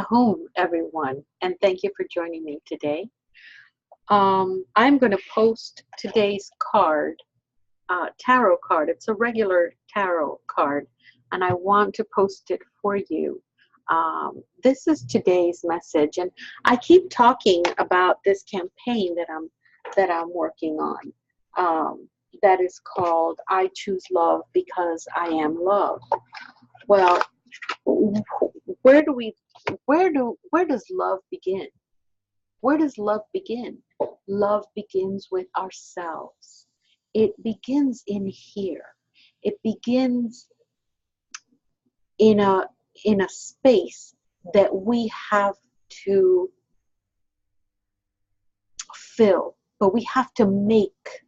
Ahom, everyone, and thank you for joining me today. I'm going to post today's card, tarot card. It's a regular tarot card, and I want to post it for you. This is today's message, and I keep talking about this campaign that I'm working on. That is called "I Choose Love Because I Am Love." Well, where do we where does love begin? Where does love begin? Love begins with ourselves. It begins in here. It begins in a space that we have to fill, but we have to make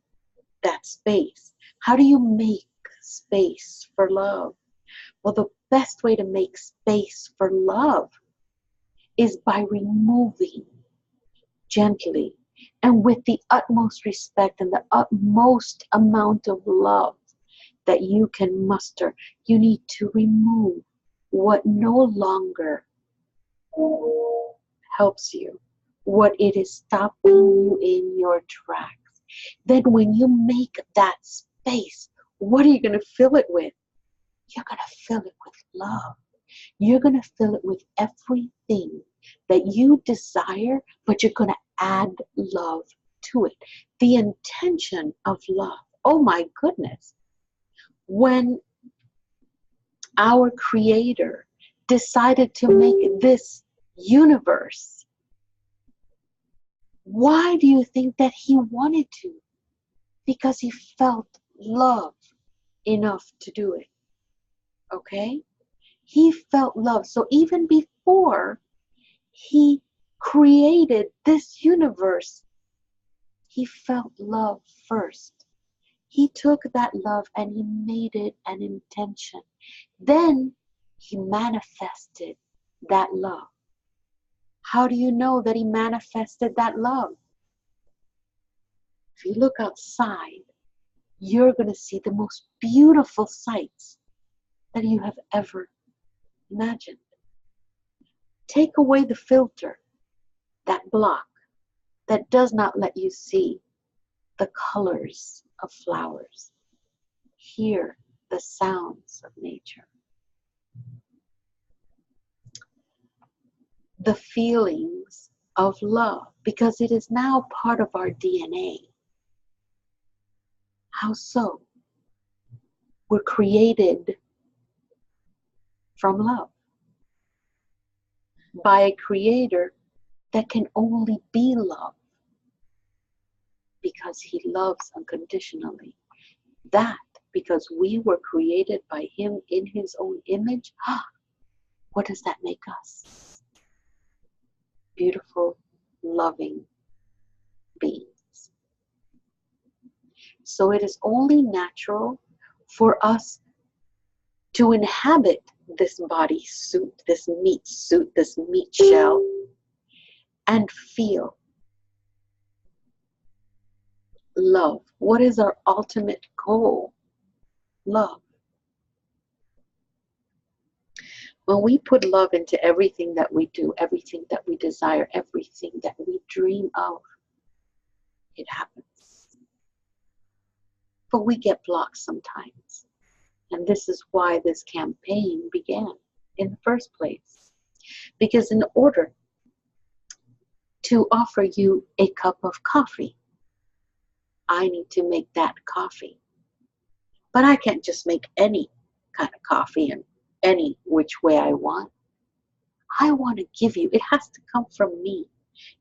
that space. How do you make space for love? Well, the best way to make space for love is by removing gently and with the utmost respect and the utmost amount of love that you can muster. You need to remove what no longer helps you, what it is stopping you in your tracks. Then when you make that space, what are you going to fill it with? You're going to fill it with love. You're going to fill it with everything that you desire, but you're going to add love to it. The intention of love. Oh my goodness. When our Creator decided to make this universe, why do you think that He wanted to? Because He felt love enough to do it. Okay? He felt love. So even before He created this universe, He felt love first. He took that love and He made it an intention. Then He manifested that love. How do you know that He manifested that love? If you look outside, you're going to see the most beautiful sights that you have ever imagined. Take away the filter, that block, that does not let you see the colors of flowers. Hear the sounds of nature. The feelings of love, because it is now part of our DNA. How so? We're created from love by a Creator that can only be love, because He loves unconditionally. That, because we were created by Him in His own image, what does that make us? Beautiful, loving beings. So it is only natural for us to inhabit this body suit, this meat suit, this meat shell, and feel love. What is our ultimate goal? Love. When we put love into everything that we do, everything that we desire, everything that we dream of, it happens. But we get blocked sometimes. And this is why this campaign began in the first place. Because in order to offer you a cup of coffee, I need to make that coffee. But I can't just make any kind of coffee in any which way I want. I want to give you, it has to come from me.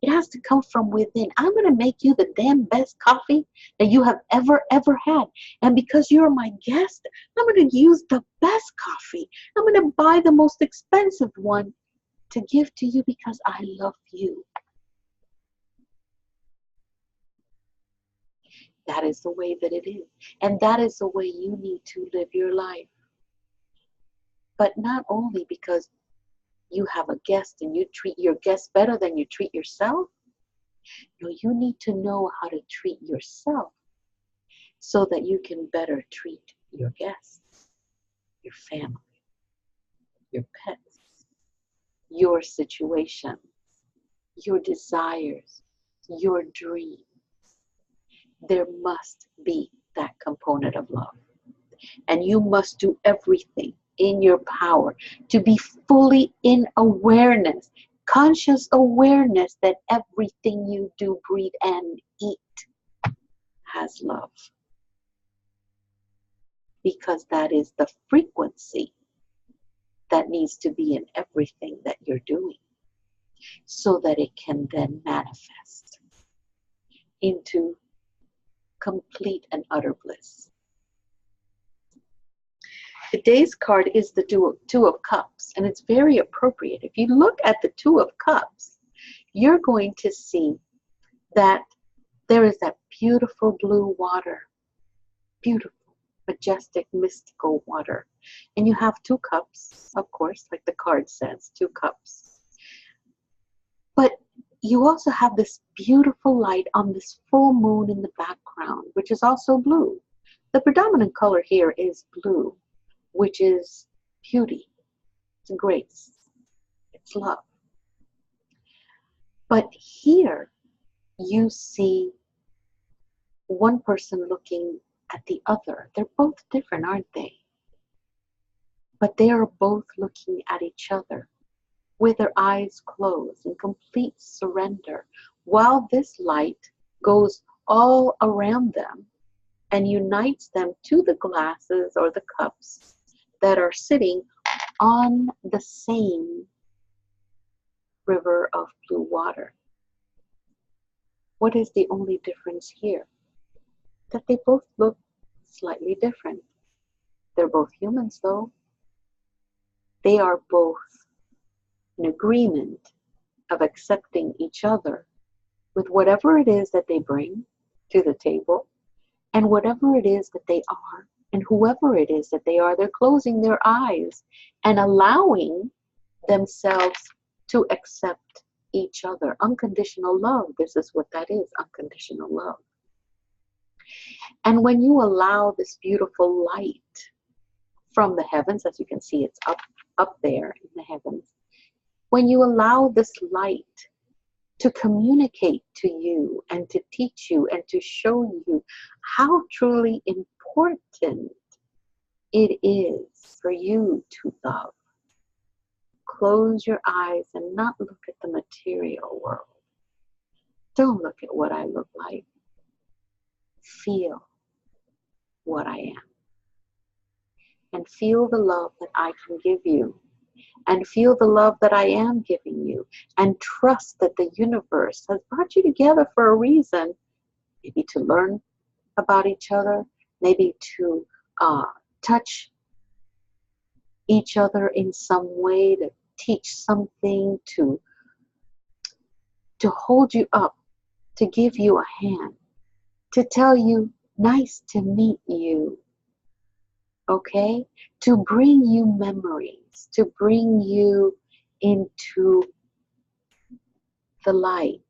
It has to come from within. I'm going to make you the damn best coffee that you have ever had. And because you're my guest, I'm going to use the best coffee. I'm going to buy the most expensive one to give to you because I love you. That is the way that it is. And that is the way you need to live your life. But not only because you have a guest and you treat your guest better than you treat yourself. No, you need to know how to treat yourself so that you can better treat your guests, your family, your pets, your situation, your desires, your dreams. There must be that component of love. And you must do everything in your power to be fully in awareness, conscious awareness that everything you do, breathe, and eat has love. Because that is the frequency that needs to be in everything that you're doing, so that it can then manifest into complete and utter bliss. Today's card is the Two of Cups, and it's very appropriate. If you look at the Two of Cups, you're going to see that there is that beautiful blue water, beautiful, majestic, mystical water. And you have two cups, of course, like the card says, two cups. But you also have this beautiful light on this full moon in the background, which is also blue. The predominant color here is blue, which is beauty, it's grace, it's love. But here you see one person looking at the other. They're both different, aren't they? But they are both looking at each other with their eyes closed in complete surrender, while this light goes all around them and unites them to the glasses or the cups that are sitting on the same river of blue water. What is the only difference here? That they both look slightly different. They're both humans, though. They are both in agreement of accepting each other with whatever it is that they bring to the table and whatever it is that they are and whoever it is that they are. They're closing their eyes and allowing themselves to accept each other. Unconditional love, this is what that is, unconditional love. And when you allow this beautiful light from the heavens, as you can see, it's up there in the heavens. When you allow this light to communicate to you and to teach you and to show you how truly important it is for you to love, close your eyes and not look at the material world. Don't look at what I look like. Feel what I am. And feel the love that I can give you. And feel the love that I am giving you. And trust that the universe has brought you together for a reason. Maybe to learn about each other. Maybe to touch each other in some way. To teach something. To hold you up. To give you a hand. To tell you, nice to meet you. Okay? To bring you memories, to bring you into the light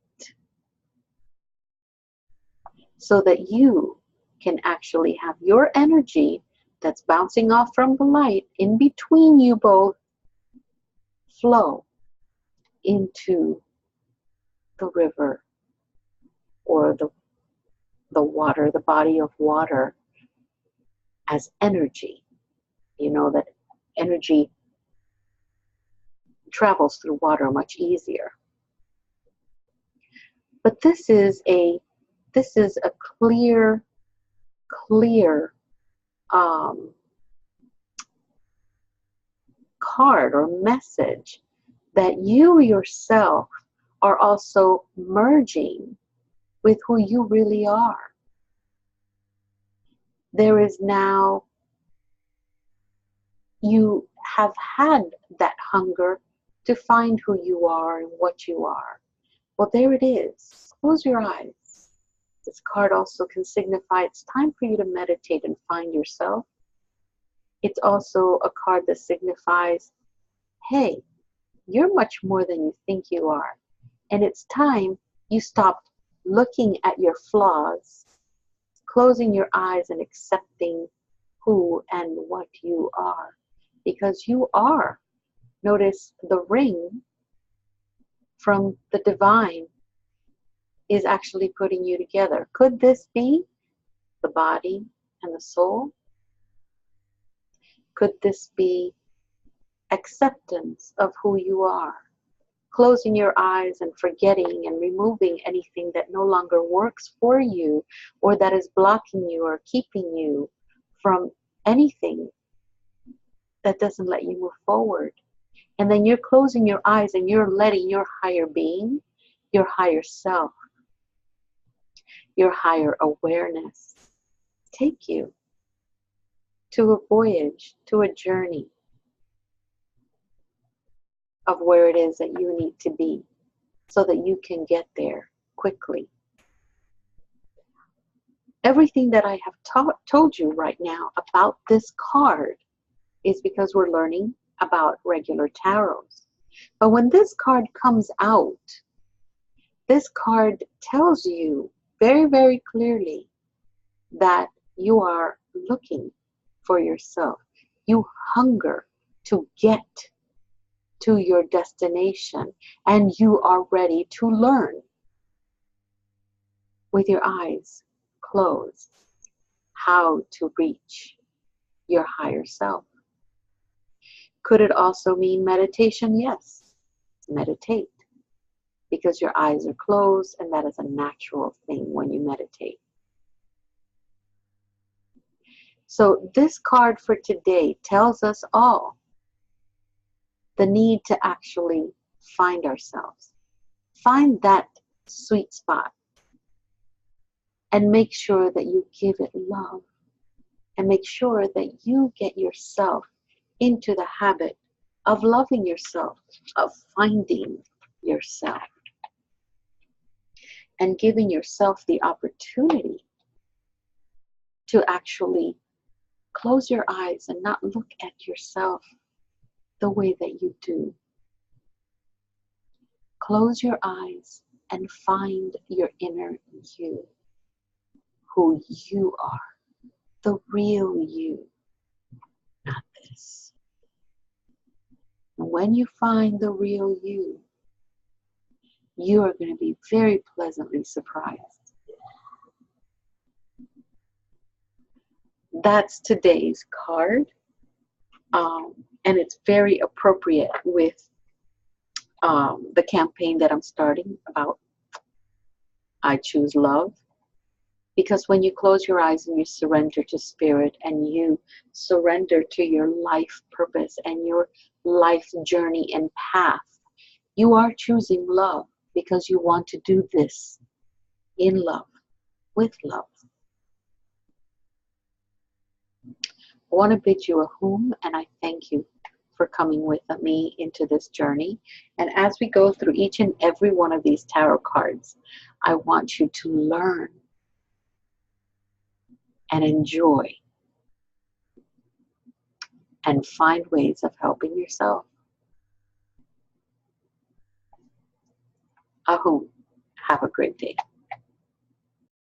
so that you can actually have your energy that's bouncing off from the light in between you both flow into the river or the water, the body of water as energy. You know that energy travels through water much easier. But this is a clear card or message that you yourself are also merging with who you really are. There is now, you have had that hunger to find who you are and what you are. Well, there it is. Close your eyes. This card also can signify it's time for you to meditate and find yourself. It's also a card that signifies, hey, you're much more than you think you are. And it's time you stopped looking at your flaws, closing your eyes and accepting who and what you are. Because you are. Notice the ring from the divine is actually putting you together. Could this be the body and the soul? Could this be acceptance of who you are? Closing your eyes and forgetting and removing anything that no longer works for you, or that is blocking you or keeping you from anything that doesn't let you move forward. And then you're closing your eyes and you're letting your higher being, your higher self, your higher awareness take you to a voyage, to a journey of where it is that you need to be so that you can get there quickly. Everything that I have told you right now about this card is because we're learning about regular tarots. But when this card comes out, this card tells you very, very clearly that you are looking for yourself. You hunger to get to your destination, and you are ready to learn with your eyes closed how to reach your higher self. Could it also mean meditation? Yes, meditate, because your eyes are closed, and that is a natural thing when you meditate. So this card for today tells us all the need to actually find ourselves. Find that sweet spot and make sure that you give it love, and make sure that you get yourself into the habit of loving yourself, of finding yourself, and giving yourself the opportunity to actually close your eyes and not look at yourself the way that you do. Close your eyes and find your inner you, who you are, the real you, not this. And when you find the real you, you are going to be very pleasantly surprised. That's today's card, and it's very appropriate with the campaign that I'm starting about I Choose Love. Because when you close your eyes and you surrender to spirit, and you surrender to your life purpose and your life journey and path, you are choosing love, because you want to do this in love, with love. I want to bid you a hum, and I thank you for coming with me into this journey. And as we go through each and every one of these tarot cards, I want you to learn and enjoy and find ways of helping yourself. Ahum. Have a great day.